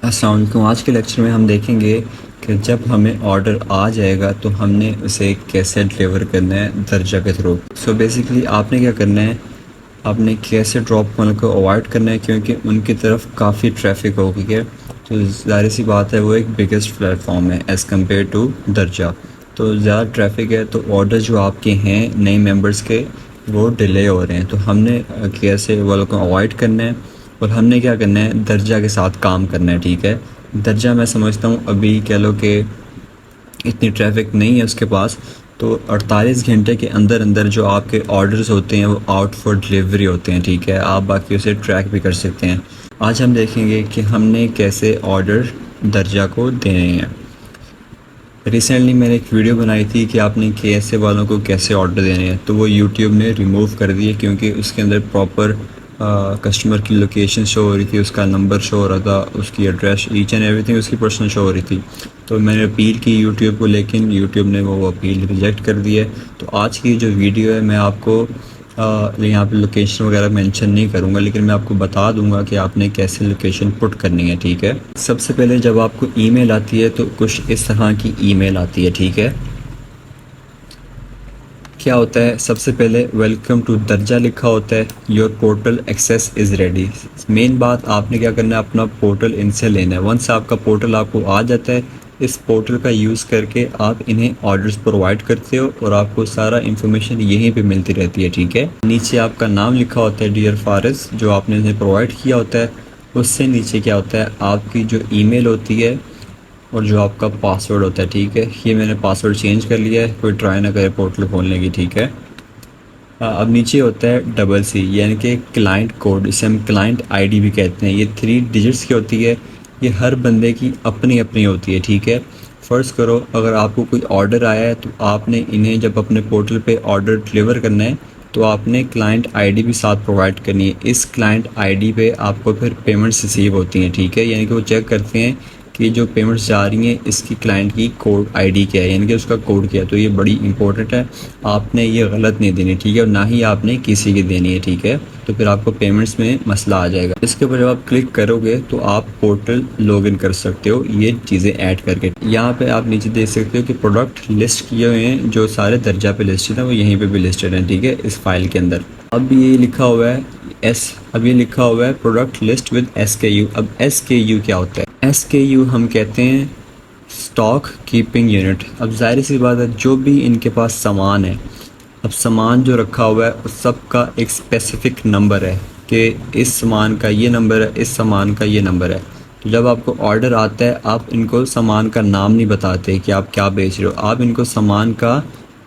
अस्सलाम वालेकुम। आज के लेक्चर में हम देखेंगे कि जब हमें ऑर्डर आ जाएगा तो हमने उसे कैसे डिलीवर करना है दर्जा के थ्रू। सो बेसिकली आपने क्या करना है, आपने कैसे ड्रॉप कॉल को अवॉइड करना है, क्योंकि उनकी तरफ काफ़ी ट्रैफिक हो गई है। तो ज़ाहिर सी बात है वो एक बिगेस्ट प्लेटफॉर्म है एज़ कम्पेयर टू दर्जा। तो ज़्यादा ट्रैफिक है तो ऑर्डर जो आपके हैं नए मेंबर्स के वो डिले हो रहे हैं। तो हमने कैसे वालों को अवॉइड करना है और हमने क्या करना है, दर्जा के साथ काम करना है। ठीक है, दर्जा मैं समझता हूँ अभी कह लो कि इतनी ट्रैफिक नहीं है उसके पास, तो 48 घंटे के अंदर अंदर जो आपके ऑर्डर्स होते हैं वो आउट फॉर डिलीवरी होते हैं। ठीक है, आप बाकी उसे ट्रैक भी कर सकते हैं। आज हम देखेंगे कि हमने कैसे ऑर्डर दर्जा को देने हैं। रिसेंटली मैंने एक वीडियो बनाई थी कि आपने KSA वालों को कैसे ऑर्डर देने हैं, तो वो यूट्यूब ने रिमूव कर दिए क्योंकि उसके अंदर प्रॉपर कस्टमर की लोकेशन शो हो रही थी, उसका नंबर शो हो रहा था, उसकी एड्रेस ईच एंड एवरीथिंग उसकी पर्सनल शो हो रही थी। तो मैंने अपील की यूट्यूब को, लेकिन यूट्यूब ने वो अपील रिजेक्ट कर दी है। तो आज की जो वीडियो है मैं आपको यहाँ पे लोकेशन वगैरह मेंशन नहीं करूँगा, लेकिन मैं आपको बता दूंगा कि आपने कैसे लोकेशन पुट करनी है। ठीक है, सबसे पहले जब आपको ईमेल आती है तो कुछ इस तरह की ईमेल आती है। ठीक है, क्या होता है, सबसे पहले वेलकम टू दर्जा लिखा होता है, your portal access is ready. Main बात आपने क्या करना है, अपना पोर्टल इनसे लेना है। वंस आपका पोर्टल आपको आ जाता है, इस पोर्टल का यूज़ करके आप इन्हें ऑर्डर्स प्रोवाइड करते हो और आपको सारा इन्फॉर्मेशन यहीं पे मिलती रहती है। ठीक है, नीचे आपका नाम लिखा होता है डियर फारिस, जो आपने इन्हें प्रोवाइड किया होता है। उससे नीचे क्या होता है, आपकी जो ईमेल होती है और जो आपका पासवर्ड होता है। ठीक है, ये मैंने पासवर्ड चेंज कर लिया है, कोई ट्राई ना करे पोर्टल खोलने की। ठीक है, अब नीचे होता है CC, यानी कि क्लाइंट कोड, इसे हम क्लाइंट ID भी कहते हैं। ये 3 डिजिट्स की होती है, ये हर बंदे की अपनी अपनी होती है। ठीक है, फ़र्ज़ करो अगर आपको कोई ऑर्डर आया है तो आपने इन्हें जब अपने पोर्टल पे ऑर्डर डिलीवर करना है तो आपने क्लाइंट ID भी साथ प्रोवाइड करनी है। इस क्लाइंट ID पे आपको फिर पेमेंट्स रिसीव होती हैं। ठीक है, यानी कि वो चेक करते हैं कि जो पेमेंट्स जा रही हैं इसकी क्लाइंट की कोड ID क्या है, यानी कि उसका कोड क्या है। तो ये बड़ी इंपॉर्टेंट है, आपने ये गलत नहीं देनी। ठीक है, और ना ही आपने किसी की देनी है। ठीक है, तो फिर आपको पेमेंट्स में मसला आ जाएगा। इसके ऊपर जब आप क्लिक करोगे तो आप पोर्टल लॉगिन कर सकते हो ये चीज़ें ऐड करके। यहाँ पे आप नीचे देख सकते हो कि प्रोडक्ट लिस्ट किए हुए हैं, जो सारे दर्जा पे लिस्टेड है वो यहीं पे भी लिस्टेड हैं। ठीक है, इस फाइल के अंदर अब ये लिखा हुआ है अब ये लिखा हुआ है प्रोडक्ट लिस्ट विद SKU। अब SKU क्या होता है, SKU हम कहते हैं स्टॉक कीपिंग यूनिट। अब जाहिर सी बात है जो भी इनके पास सामान है, अब सामान जो रखा हुआ है उस सब का एक स्पेसिफिक नंबर है कि इस सामान का ये नंबर है, इस सामान का ये नंबर है। तो जब आपको ऑर्डर आता है आप इनको सामान का नाम नहीं बताते कि आप क्या बेच रहे हो, आप इनको सामान का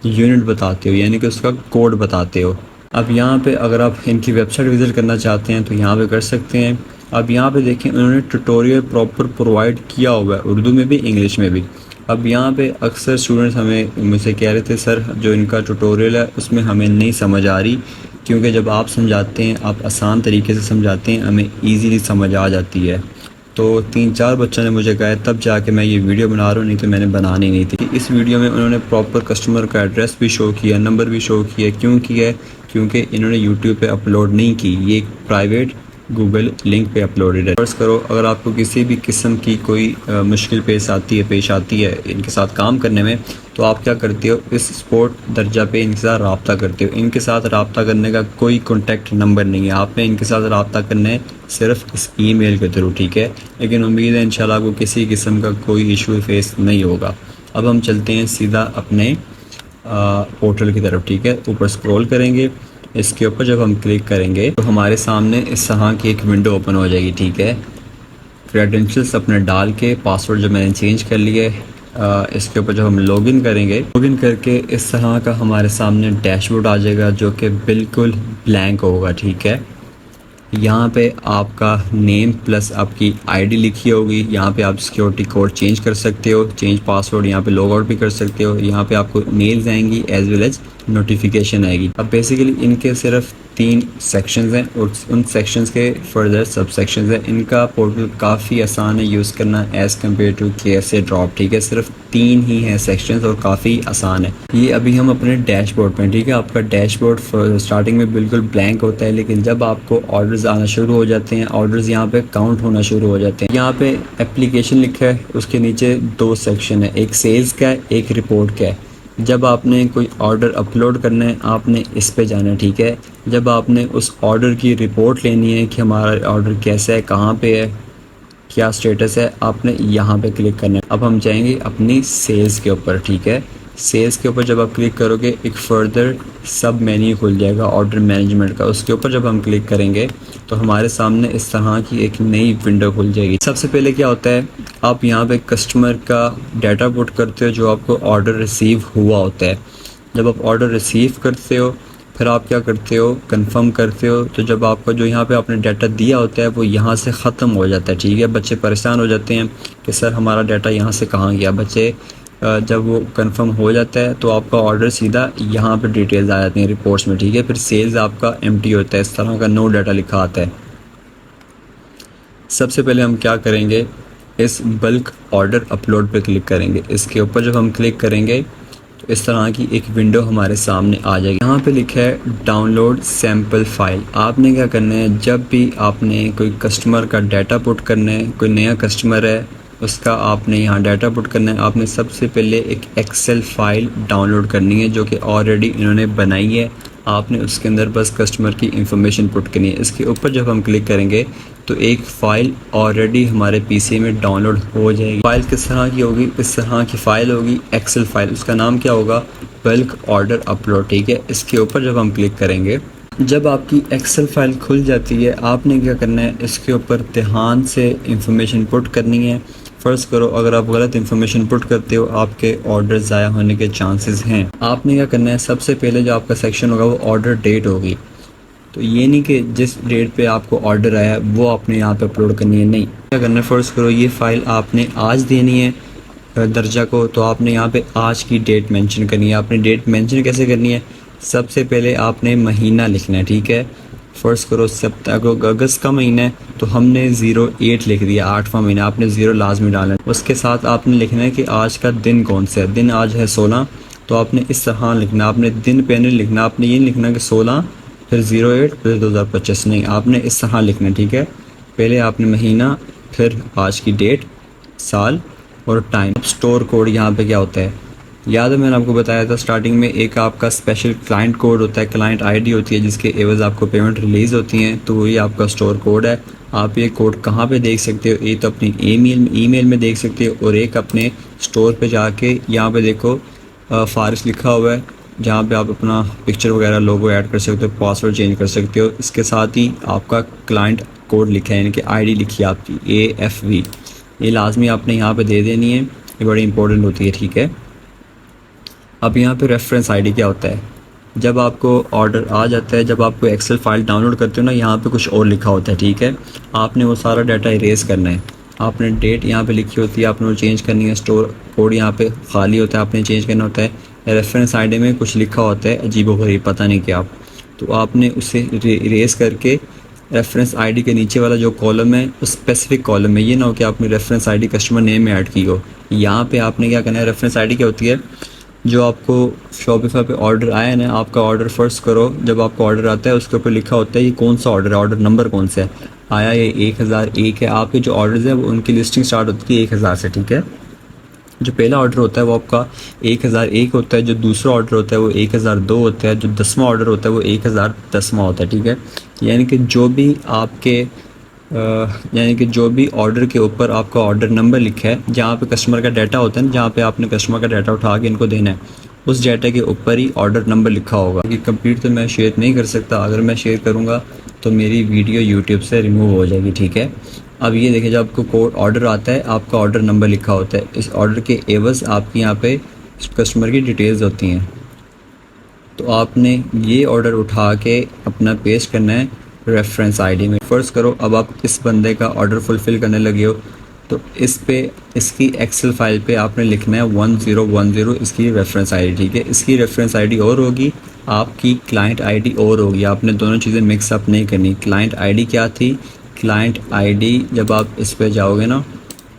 यूनिट बताते हो, यानी कि उसका कोड बताते हो। अब यहाँ पे अगर आप इनकी वेबसाइट विज़िट करना चाहते हैं तो यहाँ पे कर सकते हैं। अब यहाँ पे देखें उन्होंने ट्यूटोरियल प्रॉपर प्रोवाइड किया हुआ है, उर्दू में भी इंग्लिश में भी। अब यहाँ पे अक्सर स्टूडेंट्स हमें मुझसे कह रहे थे सर जो इनका ट्यूटोरियल है उसमें हमें नहीं समझ आ रही, क्योंकि जब आप समझाते हैं आप आसान तरीके से समझाते हैं, हमें ईज़िली समझ आ जाती है। तो 3-4 बच्चों ने मुझे कहा तब जाके मैं ये वीडियो बना रहा हूँ, नहीं तो मैंने बनानी नहीं थी। इस वीडियो में उन्होंने प्रॉपर कस्टमर का एड्रेस भी शो किया, नंबर भी शो किया। क्यों किया है, क्योंकि इन्होंने यूट्यूब पे अपलोड नहीं की, ये एक प्राइवेट गूगल लिंक पे अपलोडेड है। फर्ज़ करो अगर आपको किसी भी किस्म की कोई मुश्किल पेश आती है इनके साथ काम करने में, तो आप क्या करते हो, इस स्पोर्ट दर्जा पे इनके साथ रब्ता करते हो। इनके साथ रब्ता करने का कोई कॉन्टैक्ट नंबर नहीं है, आपने इनके साथ रब्ता करना है सिर्फ इस ईमेल के थ्रू। ठीक है, लेकिन उम्मीद है इंशाल्लाह को किसी किस्म का कोई इशू फेस नहीं होगा। अब हम चलते हैं सीधा अपने पोर्टल की तरफ। ठीक है, ऊपर स्क्रॉल करेंगे, इसके ऊपर जब हम क्लिक करेंगे तो हमारे सामने इस तरह की एक विंडो ओपन हो जाएगी। ठीक है, क्रेडेंशियल्स अपने डाल के पासवर्ड जो मैंने चेंज कर लिए, इसके ऊपर जब हम लॉगिन करेंगे, लॉगिन करके इस तरह का हमारे सामने डैशबोर्ड आ जाएगा जो कि बिल्कुल ब्लैंक होगा। ठीक है, यहाँ पे आपका नेम प्लस आपकी ID लिखी होगी। यहाँ पे आप सिक्योरिटी कोड चेंज कर सकते हो, चेंज पासवर्ड, यहाँ पे लॉग आउट भी कर सकते हो। यहाँ पे आपको मेल्स आएंगी एज वेल एज नोटिफिकेशन आएगी। अब बेसिकली इनके सिर्फ 3 सेक्शंस हैं और उन सेक्शंस के फर्दर सब सेक्शंस हैं। इनका पोर्टल काफ़ी आसान है यूज़ करना as compare to KSA drop, ठीक है। सिर्फ 3 ही हैं सेक्शंस और काफ़ी आसान है। ये अभी हम अपने डैशबोर्ड पे, ठीक है। आपका डैशबोर्ड स्टार्टिंग में बिल्कुल ब्लैंक होता है, लेकिन जब आपको ऑर्डर्स आना शुरू हो जाते हैं, ऑर्डर्स यहाँ पे काउंट होना शुरू हो जाते हैं। यहाँ पे एप्लीकेशन लिखा है, उसके नीचे 2 सेक्शन है, एक सेल्स का है, एक रिपोर्ट का है। जब आपने कोई ऑर्डर अपलोड करना है आपने इस पे जाना है, ठीक है। जब आपने उस ऑर्डर की रिपोर्ट लेनी है कि हमारा ऑर्डर कैसा है, कहाँ पे है, क्या स्टेटस है, आपने यहाँ पे क्लिक करना है। अब हम जाएंगे अपनी सेल्स के ऊपर, ठीक है। सेल्स के ऊपर जब आप क्लिक करोगे एक फर्दर सब मेन्यू खुल जाएगा ऑर्डर मैनेजमेंट का। उसके ऊपर जब हम क्लिक करेंगे तो हमारे सामने इस तरह की एक नई विंडो खुल जाएगी। सबसे पहले क्या होता है, आप यहाँ पे कस्टमर का डाटा पुट करते हो जो आपको ऑर्डर रिसीव हुआ होता है। जब आप ऑर्डर रिसीव करते हो फिर आप क्या करते हो, कंफर्म करते हो। तो जब आपका जो यहाँ पे आपने डाटा दिया होता है वो यहाँ से ख़त्म हो जाता है, ठीक है। बच्चे परेशान हो जाते हैं कि सर हमारा डाटा यहाँ से कहाँ गया। बच्चे जब वो कंफर्म हो जाता है तो आपका ऑर्डर सीधा यहाँ पे डिटेल्स आ जाती हैं रिपोर्ट्स में, ठीक है। फिर सेल्स आपका एम्प्टी होता है, इस तरह का नो डाटा लिखा आता है। सबसे पहले हम क्या करेंगे, इस बल्क ऑर्डर अपलोड पे क्लिक करेंगे। इसके ऊपर जब हम क्लिक करेंगे तो इस तरह की एक विंडो हमारे सामने आ जाएगी। यहाँ पे लिखा है डाउनलोड सैम्पल फाइल। आपने क्या करना है, जब भी आपने कोई कस्टमर का डाटा पुट करना है, कोई नया कस्टमर है उसका आपने यहाँ डाटा पुट करना है, आपने सबसे पहले एक एक्सेल फाइल डाउनलोड करनी है जो कि ऑलरेडी इन्होंने बनाई है। आपने उसके अंदर बस कस्टमर की इंफॉर्मेशन पुट करनी है। इसके ऊपर जब हम क्लिक करेंगे तो एक फ़ाइल ऑलरेडी हमारे पीसी में डाउनलोड हो जाएगी। फ़ाइल किस तरह की होगी, इस तरह की फ़ाइल होगी, एक्सेल फाइल। उसका नाम क्या होगा, बल्क ऑर्डर अपलोड, ठीक है। इसके ऊपर जब हम क्लिक करेंगे, जब आपकी एक्सेल फाइल खुल जाती है आपने क्या करना है, इसके ऊपर ध्यान से इंफॉर्मेशन पुट करनी है। फ़र्ज़ करो अगर आप गलत इन्फॉर्मेशन पुट करते हो आपके ऑर्डर ज़ाया होने के चांसेस हैं। आपने क्या करना है, सबसे पहले जो आपका सेक्शन होगा वो ऑर्डर डेट होगी। तो ये नहीं कि जिस डेट पे आपको ऑर्डर आया वो आपने यहाँ पे अपलोड करनी है, नहीं। क्या करना है, फ़र्ज़ करो ये फ़ाइल आपने आज देनी है दर्जा को, तो आपने यहाँ पे आज की डेट मेंशन करनी है। आपने डेट मेंशन कैसे करनी है, सबसे पहले आपने महीना लिखना है, ठीक है। फ़र्ज़ करो अगस्त का महीना है तो हमने 08 लिख दिया, 8वां महीना, आपने 0 लाजमी डालना है। उसके साथ आपने लिखना है कि आज का दिन कौन सा है। दिन आज है 16, तो आपने इस तरह लिखना, आपने दिन पे नहीं लिखना, आपने ये लिखना कि 16 फिर 08 फिर 2025, नहीं, आपने इस तरह लिखना, ठीक है। पहले आपने महीना, फिर आज की डेट, साल और टाइम। स्टोर कोड यहाँ पे क्या होता है, याद है मैंने आपको बताया था स्टार्टिंग में, एक आपका स्पेशल क्लाइंट कोड होता है, क्लाइंट आईडी होती है जिसके एवज आपको पेमेंट रिलीज़ होती हैं, तो वही आपका स्टोर कोड है। आप ये कोड कहाँ पे देख सकते हो, एक तो अपनी ईमेल में देख सकते हो और एक अपने स्टोर पे जाके यहाँ पे देखो फारिस लिखा हुआ है, जहाँ पे आप अपना पिक्चर वगैरह लोगो ऐड कर सकते हो, पासवर्ड चेंज कर सकते हो। इसके साथ ही आपका क्लाइंट कोड लिखा है, यानी कि आईडी लिखी है आपकी AFV, ये लाजमी आपने यहाँ पे दे देनी है, ये बड़ी इंपॉर्टेंट होती है, ठीक है। अब यहाँ पे रेफरेंस आईडी क्या होता है, जब आपको ऑर्डर आ जाता है, जब आप कोई एक्सेल फाइल डाउनलोड करते हो ना, यहाँ पे कुछ और लिखा होता है, ठीक है। आपने वो सारा डाटा इरेज करना है। आपने डेट यहाँ पे लिखी होती है, आपने वो चेंज करनी है। स्टोर कोड यहाँ पे खाली होता है, आपने चेंज करना होता है। रेफरेंस आईडी में कुछ लिखा होता है अजीबोगरीब, पता नहीं क्या, तो आपने उसे इरेज करके रेफरेंस आईडी के नीचे वाला जो कॉलम है उस स्पेसिफिक कॉलम में, ये ना हो कि आपने रेफरेंस आईडी कस्टमर नेम में ऐड की हो। यहाँ पे आपने क्या करना है, रेफरेंस आईडी क्या होती है, जो आपको शॉपिफाई पे ऑर्डर आया है ना, आपका ऑर्डर फ़र्ज़ करो जब आपका ऑर्डर आता है उसके ऊपर लिखा होता है ये कौन सा ऑर्डर है, ऑर्डर नंबर कौन सा है, आया ये 1001 है। आपके जो ऑर्डर्स हैं वो उनकी लिस्टिंग स्टार्ट होती है 1000 से, ठीक है। जो पहला ऑर्डर होता है वो आपका 1001 होता है, जो दूसरा ऑर्डर होता है वो 1002 होता है, जो 10वां ऑर्डर होता है वो 1010वां होता है, ठीक है। यानी कि जो भी आपके जो भी ऑर्डर के ऊपर आपका ऑर्डर नंबर लिखा है, जहाँ पे कस्टमर का डाटा होता है ना, जहाँ पे आपने कस्टमर का डाटा उठा के इनको देना है, उस डाटा के ऊपर ही ऑर्डर नंबर लिखा होगा। कि कंप्लीट तो मैं शेयर नहीं कर सकता, अगर मैं शेयर करूँगा तो मेरी वीडियो यूट्यूब से रिमूव हो जाएगी, ठीक है। अब ये देखिए, जब आपको कोड ऑर्डर आता है आपका ऑर्डर नंबर लिखा होता है, इस ऑर्डर के एवज आपकी यहाँ पे कस्टमर की डिटेल्स होती हैं। तो आपने ये ऑर्डर उठा के अपना पेस्ट करना है रेफरेंस आईडी में। फ़र्ज़ करो अब आप इस बंदे का ऑर्डर फुलफ़िल करने लगे हो, तो इस पे इसकी एक्सेल फाइल पे आपने लिखना है 1010 इसकी रेफरेंस आईडी, ठीक है। इसकी रेफरेंस आईडी और होगी, आपकी क्लाइंट आईडी और होगी। आपने दोनों चीज़ें मिक्सअप नहीं करनी। क्लाइंट आईडी क्या थी, क्लाइंट आईडी जब आप इस पे जाओगे ना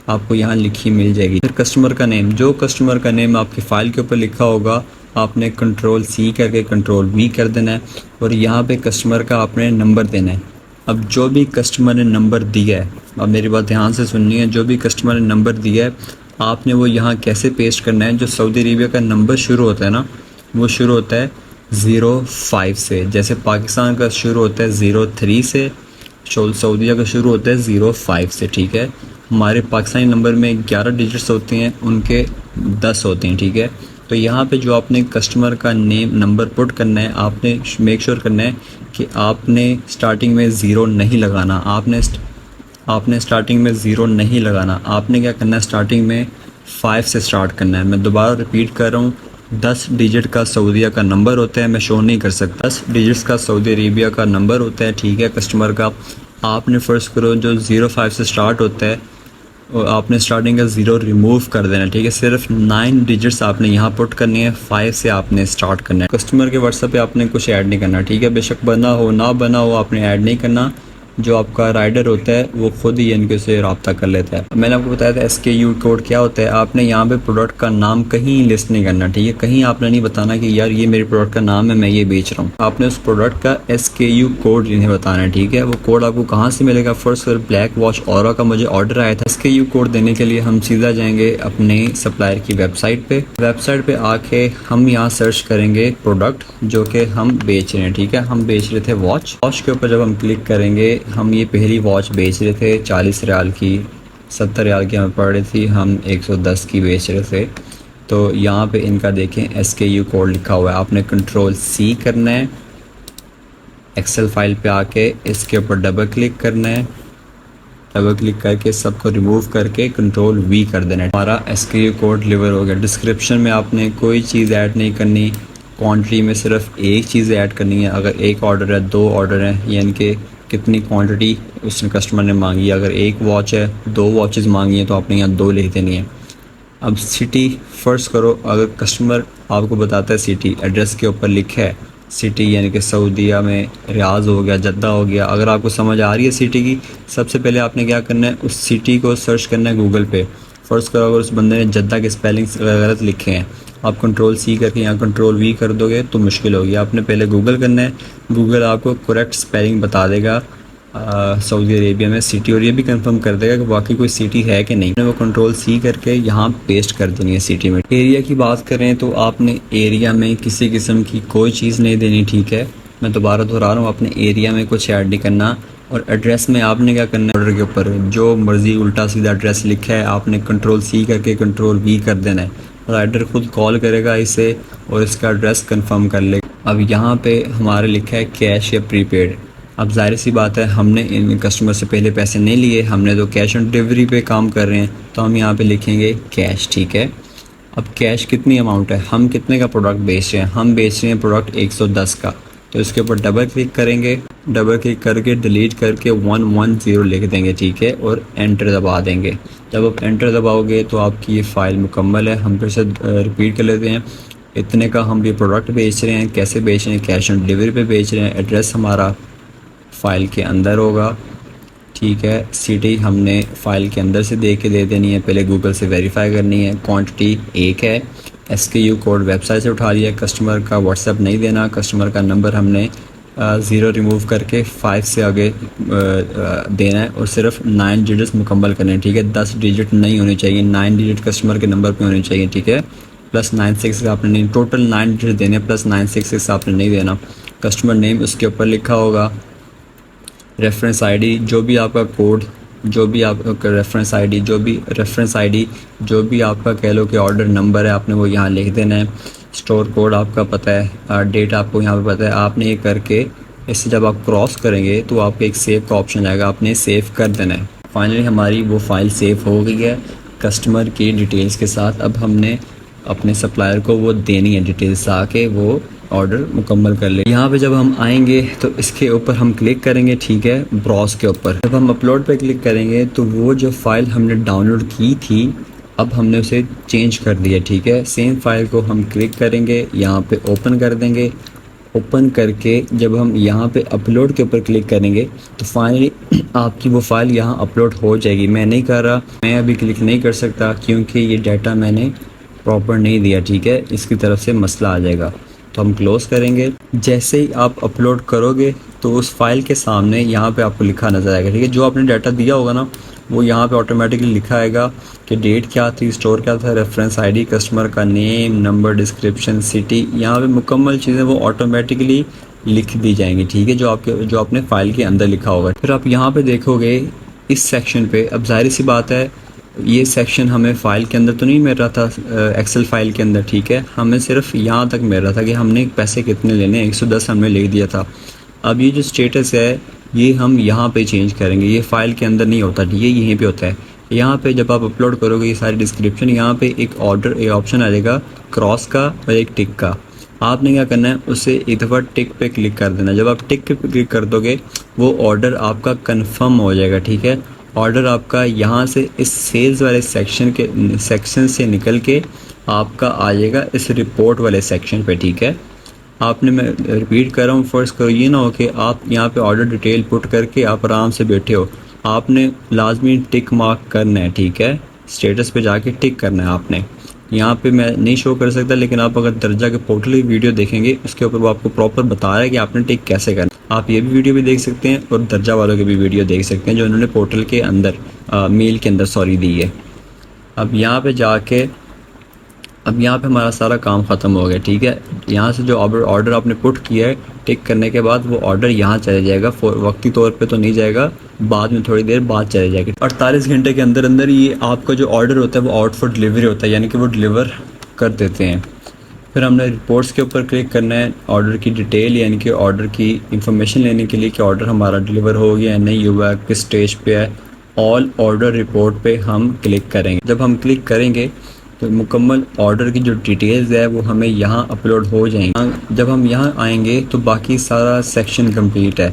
आपको यहाँ लिखी मिल जाएगी। फिर कस्टमर का नेम, जो कस्टमर का नेम आपकी फ़ाइल के ऊपर लिखा होगा आपने कंट्रोल सी करके कंट्रोल वी कर देना है और यहाँ पे कस्टमर का आपने नंबर देना है। अब जो भी कस्टमर ने नंबर दिया है, अब मेरी बात ध्यान से सुननी है, जो भी कस्टमर ने नंबर दिया है आपने वो यहाँ कैसे पेस्ट करना है। जो सऊदी अरेबिया का नंबर शुरू होता है ना, वो शुरू होता है 05 से, जैसे पाकिस्तान का शुरू होता है 03 से, सऊदीया का शुरू होता है 05 से, ठीक है। हमारे पाकिस्तानी नंबर में 11 डिजिट्स होते हैं, उनके 10 होते हैं, ठीक है। तो यहाँ पे जो आपने कस्टमर का नेम नंबर पुट करना है, आपने मेक श्योर करना है कि आपने स्टार्टिंग में ज़ीरो नहीं लगाना। आपने स्टार्टिंग में ज़ीरो नहीं लगाना। आपने क्या करना है, स्टार्टिंग में 5 से स्टार्ट करना है। मैं दोबारा रिपीट कर रहा हूँ, 10 डिजिट का सऊदीया का नंबर होता है, मैं शो नहीं कर सकता। 10 डिजिट्स का सऊदी अरेबिया का नंबर होता है, ठीक है, कस्टमर का। आपने फ़र्स्ट करो जो 05 से स्टार्ट होता है और आपने स्टार्टिंग का ज़ीरो रिमूव कर देना, ठीक है। सिर्फ 9 डिजिट्स आपने यहाँ पुट करनी है, 5 से आपने स्टार्ट करना है। कस्टमर के व्हाट्सएप पे आपने कुछ ऐड नहीं करना, ठीक है। बेशक बना हो ना बना हो आपने ऐड नहीं करना। जो आपका राइडर होता है वो खुद ही इनके से रब्ता कर लेता है। मैंने आपको बताया था SKU कोड क्या होता है। आपने यहाँ पे प्रोडक्ट का नाम कहीं लिस्ट नहीं करना, ठीक है। कहीं आपने नहीं बताना कि यार ये मेरे प्रोडक्ट का नाम है, मैं ये बेच रहा हूँ। आपने उस प्रोडक्ट का SKU कोड इन्हें बताना है, ठीक है। वो कोड आपको कहाँ से मिलेगा, फर्स्ट ब्लैक वॉच ऑरा का मुझे ऑर्डर आया था। SKU कोड देने के लिए हम सीधा जाएंगे अपने सप्लायर की वेबसाइट पे आके हम यहाँ सर्च करेंगे प्रोडक्ट जो कि हम बेच रहे हैं, ठीक है। हम बेच रहे थे वॉच के ऊपर जब हम क्लिक करेंगे, हम ये पहली वॉच बेच रहे थे 40 रियाल की, 70 रियाल की हमें पड़ रही थी, हम 110 की बेच रहे थे। तो यहाँ पे इनका देखें SKU कोड लिखा हुआ है। आपने कंट्रोल C करना है, एक्सेल फाइल पे आके इसके ऊपर डबल क्लिक करना है, डबल क्लिक करके सबको रिमूव करके कंट्रोल V कर देना है। हमारा SKU कोड डिलीवर हो गया। डिस्क्रिप्शन में आपने कोई चीज़ ऐड नहीं करनी, क्वांटिटी में सिर्फ एक चीज़ ऐड करनी है। अगर एक ऑर्डर है, 2 ऑर्डर हैं, यानी कि कितनी क्वांटिटी उसने कस्टमर ने मांगी है। अगर एक वॉच है, 2 वॉचेस मांगी हैं तो आपने यहाँ 2 लिख देनी है। अब सिटी फर्स्ट करो, अगर कस्टमर आपको बताता है सिटी, एड्रेस के ऊपर लिखा है सिटी, यानी कि सऊदीया में रियाज हो गया, जद्दा हो गया, अगर आपको समझ आ रही है सिटी की, सबसे पहले आपने क्या करना है, उस सिटी को सर्च करना है गूगल पे। फर्स्ट करो, अगर उस बंदे ने जद्दा के स्पेलिंग्स गलत लिखे हैं, आप कंट्रोल C करके यहाँ कंट्रोल V कर दोगे तो मुश्किल होगी। आपने पहले गूगल करना है, गूगल आपको करेक्ट स्पेलिंग बता देगा सऊदी अरेबिया में सिटी, और ये भी कंफर्म कर देगा कि वाकई कोई सिटी है कि नहीं। वो कंट्रोल C करके यहाँ पेस्ट कर देनी है सिटी में। एरिया की बात करें तो आपने एरिया में किसी किस्म की कोई चीज़ नहीं देनी, ठीक है। मैं दोबारा दोहरा रहा हूँ, आपने एरिया में कुछ ऐड नहीं करना। और एड्रेस में आपने क्या करना है, ऑर्डर के ऊपर जो मर्ज़ी उल्टा सीधा एड्रेस लिखा है आपने कंट्रोल C करके कंट्रोल V कर देना है। राइडर खुद कॉल करेगा इसे और इसका एड्रेस कंफर्म कर लेगा। अब यहाँ पे हमारे लिखा है कैश या प्रीपेड। अब जाहिर सी बात है हमने इन कस्टमर से पहले पैसे नहीं लिए, हमने तो कैश ऑन डिलीवरी पे काम कर रहे हैं, तो हम यहाँ पे लिखेंगे कैश, ठीक है। अब कैश कितनी अमाउंट है, हम कितने का प्रोडक्ट बेच रहे हैं, हम बेच रहे हैं प्रोडक्ट 110 का। तो इसके ऊपर डबल क्लिक करेंगे, डबल क्लिक करके डिलीट करके 110 लिख देंगे, ठीक है, और एंटर दबा देंगे। जब आप एंटर दबाओगे तो आपकी ये फ़ाइल मुकम्मल है। हम फिर से रिपीट कर लेते हैं, इतने का हम ये प्रोडक्ट बेच रहे हैं, कैसे बेच रहे हैं, कैश ऑन डिलीवरी पे बेच रहे हैं, एड्रेस हमारा फ़ाइल के अंदर होगा, ठीक है। सिटी हमने फ़ाइल के अंदर से दे के दे देनी है, पहले गूगल से वेरीफाई करनी है। क्वांटिटी 1 है, SKU कोड वेबसाइट से उठा लिया, कस्टमर का व्हाट्सएप नहीं देना, कस्टमर का नंबर हमने 0 रिमूव करके 5 से आगे देना है और सिर्फ 9 डिजिट्स मुकम्मल करने हैं, ठीक है। 10 डिजिट नहीं होनी चाहिए, 9 डिजिट कस्टमर के नंबर पे होनी चाहिए, ठीक है। प्लस 96 आपने नहीं, टोटल 9 डिजिट देने, प्लस 966 आपने नहीं देना। कस्टमर नेम उसके ऊपर लिखा होगा, रेफरेंस आईडी, जो भी आपका कोड, जो भी आपका रेफरेंस आईडी, जो भी आपका कह लो कि ऑर्डर नंबर है, आपने वो यहाँ लिख देना है। स्टोर कोड आपका पता है, डेट आपको यहाँ पे पता है। आपने ये करके इससे जब आप क्रॉस करेंगे तो आपको एक सेव का ऑप्शन आएगा, आपने सेव कर देना है। फाइनली हमारी वो फ़ाइल सेव हो गई है कस्टमर की डिटेल्स के साथ। अब हमने अपने सप्लायर को वो देनी है डिटेल्स आके, वो ऑर्डर मुकम्मल कर ले। यहाँ पे जब हम आएंगे तो इसके ऊपर हम क्लिक करेंगे, ठीक है, ब्राउज के ऊपर। जब हम अपलोड पे क्लिक करेंगे तो वो जो फाइल हमने डाउनलोड की थी अब हमने उसे चेंज कर दिया, ठीक है। सेम फाइल को हम क्लिक करेंगे, यहाँ पे ओपन कर देंगे। ओपन करके जब हम यहाँ पे अपलोड के ऊपर क्लिक करेंगे तो फाइनली आपकी वो फाइल यहाँ अपलोड हो जाएगी। मैं नहीं कर रहा, मैं अभी क्लिक नहीं कर सकता क्योंकि ये डाटा मैंने प्रॉपर नहीं दिया, ठीक है, इसकी तरफ से मसला आ जाएगा। तो हम क्लोज़ करेंगे। जैसे ही आप अपलोड करोगे तो उस फाइल के सामने यहाँ पे आपको लिखा नज़र आएगा, ठीक है। जो आपने डाटा दिया होगा ना वो यहाँ पे ऑटोमेटिकली लिखा आएगा कि डेट क्या थी, स्टोर क्या था, रेफरेंस आईडी, कस्टमर का नेम, नंबर, डिस्क्रिप्शन, सिटी, यहाँ पे मुकम्मल चीज़ें वो ऑटोमेटिकली लिख दी जाएंगी, ठीक है, जो आपने फ़ाइल के अंदर लिखा होगा। फिर आप यहाँ पे देखोगे इस सेक्शन पे, अब जाहिर सी बात है ये सेक्शन हमें फ़ाइल के अंदर तो नहीं मिल रहा था, एक्सेल फाइल के अंदर, ठीक है, हमें सिर्फ यहाँ तक मिल रहा था कि हमने पैसे कितने लेने, 110 हमने लिख दिया था। अब ये जो स्टेटस है ये हम यहाँ पे चेंज करेंगे, ये फ़ाइल के अंदर नहीं होता, ठीक है, यहीं पे होता है। यहाँ पे जब आप अपलोड करोगे ये सारी डिस्क्रिप्शन, यहाँ पे एक ऑर्डर एक ऑप्शन आ जाएगा क्रॉस का और एक टिक का। आपने क्या करना है, उसे एक दफ़ा टिक पे क्लिक कर देना। जब आप टिक पे क्लिक कर दोगे वो ऑर्डर आपका कंफर्म हो जाएगा, ठीक है। ऑर्डर आपका यहाँ से इस सेल्स वाले सेक्शन से निकल के आपका आ जाएगा इस रिपोर्ट वाले सेक्शन पे, ठीक है। आपने, मैं रिपीट कर रहा हूँ, फर्स्ट करो ये ना हो कि आप यहाँ पे ऑर्डर डिटेल पुट करके आप आराम से बैठे हो, आपने लाजमी टिक मार्क करना है, ठीक है, स्टेटस पे जाके टिक करना है आपने। यहाँ पे मैं नहीं शो कर सकता लेकिन आप अगर दर्जा के पोर्टल की वीडियो देखेंगे उसके ऊपर वो आपको प्रॉपर बता रहा है कि आपने टिक कैसे करना। आप ये भी वीडियो भी देख सकते हैं और दर्जा वालों की भी वीडियो देख सकते हैं जो उन्होंने पोर्टल के अंदर मेल के अंदर दी है। अब यहाँ पे जाके अब यहाँ पे हमारा सारा काम ख़त्म हो गया, ठीक है। यहाँ से जो ऑर्डर आपने पुट किया है टिक करने के बाद वो ऑर्डर यहाँ चले जाएगा, वक्ती तौर पे तो नहीं जाएगा, बाद में थोड़ी देर बाद चले जाएगा। 48 घंटे के अंदर अंदर ये आपका जो ऑर्डर होता है वो आउट फॉर डिलीवरी होता है, यानी कि वो डिलीवर कर देते हैं। फिर हमने रिपोर्ट्स के ऊपर क्लिक करना है, ऑर्डर की डिटेल यानी कि ऑर्डर की इंफॉर्मेशन लेने के लिए कि ऑर्डर हमारा डिलीवर हो गया है, नहीं हुआ, किस स्टेज पे है। ऑल ऑर्डर रिपोर्ट पे हम क्लिक करेंगे। जब हम क्लिक करेंगे तो मुकम्मल ऑर्डर की जो डिटेल्स है वो हमें यहाँ अपलोड हो जाएंगी। जब हम यहाँ आएंगे तो बाकी सारा सेक्शन कंप्लीट है।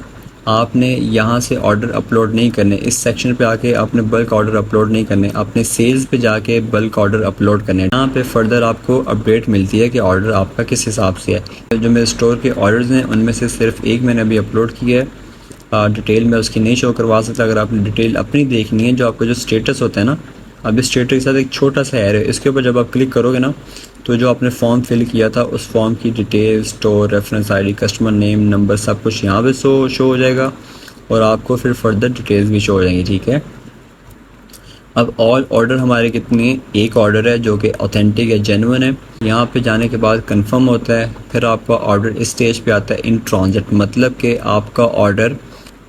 आपने यहाँ से ऑर्डर अपलोड नहीं करने, इस सेक्शन पे आके आपने बल्क ऑर्डर अपलोड नहीं करने, आपने सेल्स पे जाके बल्क ऑर्डर अपलोड करने। यहाँ पे फर्दर आपको अपडेट मिलती है कि ऑर्डर आपका किस हिसाब से है। जो मेरे स्टोर के ऑर्डर्स हैं उनमें से सिर्फ एक मैंने अभी अपलोड किया है, डिटेल में उसकी नहीं शो करवा सकता। अगर आपने डिटेल अपनी देखनी है, जो आपका जो स्टेटस होता है ना, अब इस स्टेटस के साथ एक छोटा सा एरो है, इसके ऊपर जब आप क्लिक करोगे ना तो जो आपने फॉर्म फिल किया था उस फॉर्म की detail, store, reference ID, customer name, number, सब कुछ यहाँ पे शो हो जाएगा और आपको फिर फर्दर डिटेल्स भी शो हो जाएंगी, ठीक है। अब ऑल ऑर्डर हमारे कितने, एक ऑर्डर है जो कि ऑथेंटिक है, जेन्युइन है। यहाँ पे जाने के बाद कंफर्म होता है, फिर आपका ऑर्डर इस स्टेज पे आता है इन ट्रांजिट, मतलब कि आपका ऑर्डर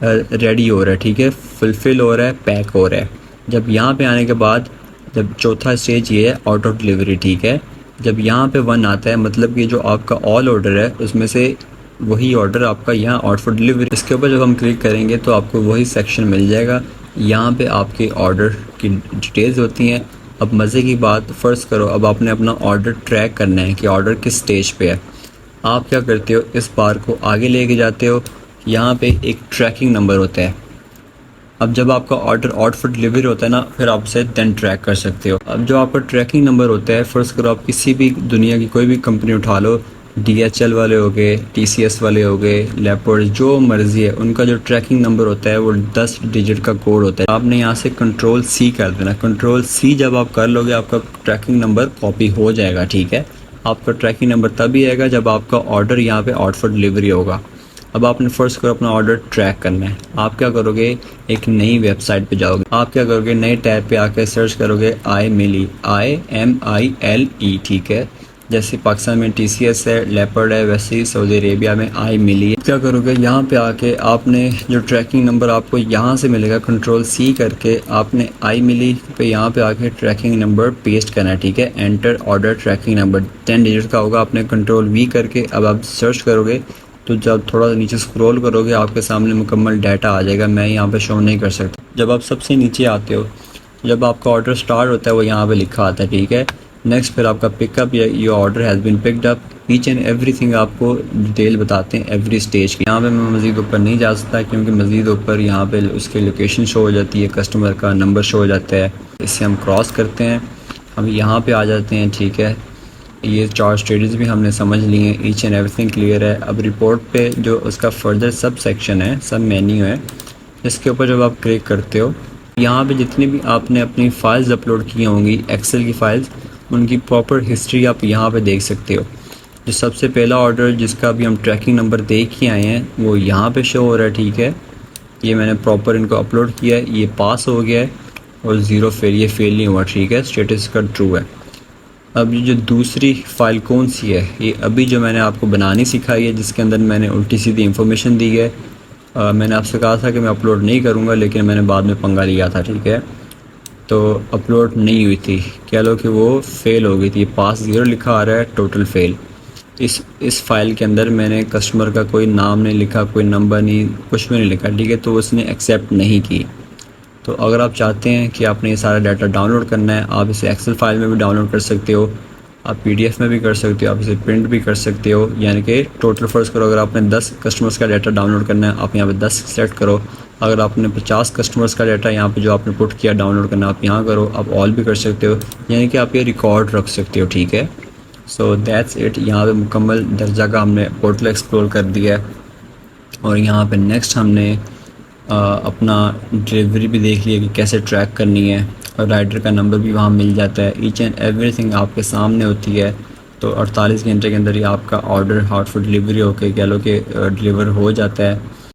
रेडी हो रहा है, ठीक है, फुलफिल हो रहा है, पैक हो रहा है। जब यहाँ पे आने के बाद जब चौथा स्टेज ये है आउट ऑफ डिलीवरी, ठीक है। जब यहाँ पे 1 आता है मतलब कि जो आपका ऑल ऑर्डर है उसमें से वही ऑर्डर आपका यहाँ आउट फॉर डिलीवरी। इसके ऊपर जब हम क्लिक करेंगे तो आपको वही सेक्शन मिल जाएगा, यहाँ पे आपके ऑर्डर की डिटेल्स होती हैं। अब मज़े की बात, फ़र्ज़ करो अब आपने अपना ऑर्डर ट्रैक करना है कि ऑर्डर किस स्टेज पे है। आप क्या करते हो, इस बार को आगे लेके जाते हो, यहाँ पे एक ट्रैकिंग नंबर होता है। अब जब आपका ऑर्डर आउट फॉर डिलीवरी होता है ना, फिर आप उसे देन ट्रैक कर सकते हो। अब जो आपका ट्रैकिंग नंबर होता है, फ़र्ज़ करो आप किसी भी दुनिया की कोई भी कंपनी उठा लो, DHL वाले हो गए, TCS वाले हो गए, लेपर्ड, जो मर्ज़ी है, उनका जो ट्रैकिंग नंबर होता है वो 10 डिजिट का कोड होता है। आपने यहाँ से Ctrl+C कर देना। Ctrl+C जब आप कर लोगे आपका ट्रैकिंग नंबर कॉपी हो जाएगा, ठीक है। आपका ट्रैकिंग नंबर तभी आएगा जब आपका ऑर्डर यहाँ पे आउट फॉर डिलीवरी होगा। अब आपने फ़र्स्ट करो अपना ऑर्डर ट्रैक करना है। आप क्या करोगे, एक नई वेबसाइट पे जाओगे। आप क्या करोगे, नए टैब पे आके सर्च करोगे iMili, IMILE, ठीक है। जैसे पाकिस्तान में TCS है, लेपर्ड है, वैसे ही सऊदी अरेबिया में iMili है। क्या करोगे, यहाँ पे आके आपने जो ट्रैकिंग नंबर आपको यहाँ से मिलेगा, Ctrl+C करके आपने iMili पे यहाँ पे आके ट्रैकिंग नंबर पेस्ट करना है, ठीक है। Enter order tracking number 10 digit का होगा। आपने Ctrl+V करके अब आप सर्च करोगे तो जब थोड़ा नीचे स्क्रॉल करोगे आपके सामने मुकम्मल डाटा आ जाएगा। मैं यहाँ पे शो नहीं कर सकता। जब आप सबसे नीचे आते हो, जब आपका ऑर्डर स्टार्ट होता है वो यहाँ पे लिखा आता है, ठीक है। नेक्स्ट फिर आपका पिकअप, ये order has been picked up, each and everything आपको डिटेल बताते हैं एवरी स्टेज की। यहाँ पे मैं मज़ीद ऊपर नहीं जा सकता क्योंकि मज़ीद ऊपर यहाँ पे उसकी लोकेशन शो हो जाती है, कस्टमर का नंबर शो हो जाता है। इससे हम क्रॉस करते हैं, हम यहाँ पे आ जाते हैं। ठीक है, ये 4 स्टेजेस भी हमने समझ लिए हैं, ईच एंड एवरीथिंग क्लियर है। अब रिपोर्ट पे जो उसका फर्दर सब सेक्शन है, सब मेन्यू है, इसके ऊपर जब आप क्लिक करते हो, यहाँ पे जितनी भी आपने अपनी फ़ाइल्स अपलोड की होंगी एक्सेल की फ़ाइल्स, उनकी प्रॉपर हिस्ट्री आप यहाँ पे देख सकते हो। जो सबसे पहला ऑर्डर जिसका अभी हम ट्रैकिंग नंबर दे के आए हैं वो यहाँ पे शो हो रहा है। ठीक है, ये मैंने प्रॉपर इनको अपलोड किया है, ये पास हो गया है और 0 फेल, ये फेल नहीं हुआ। ठीक है, स्टेटस का ट्रू है। अब ये जो दूसरी फ़ाइल कौन सी है, ये अभी जो मैंने आपको बनानी सिखाई है, जिसके अंदर मैंने उल्टी सीधी इन्फॉर्मेशन दी है। मैंने आपसे कहा था कि मैं अपलोड नहीं करूँगा, लेकिन मैंने बाद में पंगा लिया था। ठीक है, तो अपलोड नहीं हुई थी, कह लो कि वो फ़ेल हो गई थी। पास 0 लिखा आ रहा है, टोटल फ़ेल। इस फ़ाइल के अंदर मैंने कस्टमर का कोई नाम नहीं लिखा, कोई नंबर नहीं, कुछ भी नहीं लिखा। ठीक है, तो उसने एक्सेप्ट नहीं की। तो अगर आप चाहते हैं कि आपने ये सारा डाटा डाउनलोड करना है, आप इसे एक्सेल फाइल में भी डाउनलोड कर सकते हो, आप पीडीएफ में भी कर सकते हो, आप इसे प्रिंट भी कर सकते हो। यानी कि टोटल फ़र्ज़ करो, अगर आपने 10 कस्टमर्स का डाटा डाउनलोड करना है, आप यहाँ पे 10 सेलेक्ट करो। अगर आपने 50 कस्टमर्स का डाटा यहाँ पे जो आपने पुट किया डाउनलोड करना, आप यहाँ करो। आप ऑल भी कर सकते हो, यानी कि आप ये रिकॉर्ड रख सकते हो। ठीक है, सो दैट्स इट। यहाँ पे मुकम्मल दर्जा का हमने पोर्टल एक्सप्लोर कर दिया है और यहाँ पे नेक्स्ट हमने अपना डिलीवरी भी देख लिया कि कैसे ट्रैक करनी है, और राइडर का नंबर भी वहाँ मिल जाता है। ईच एंड एवरीथिंग आपके सामने होती है। तो 48 घंटे के अंदर ही आपका ऑर्डर हार्ट फूड डिलीवरी होकर कह लो कि डिलीवर हो जाता है।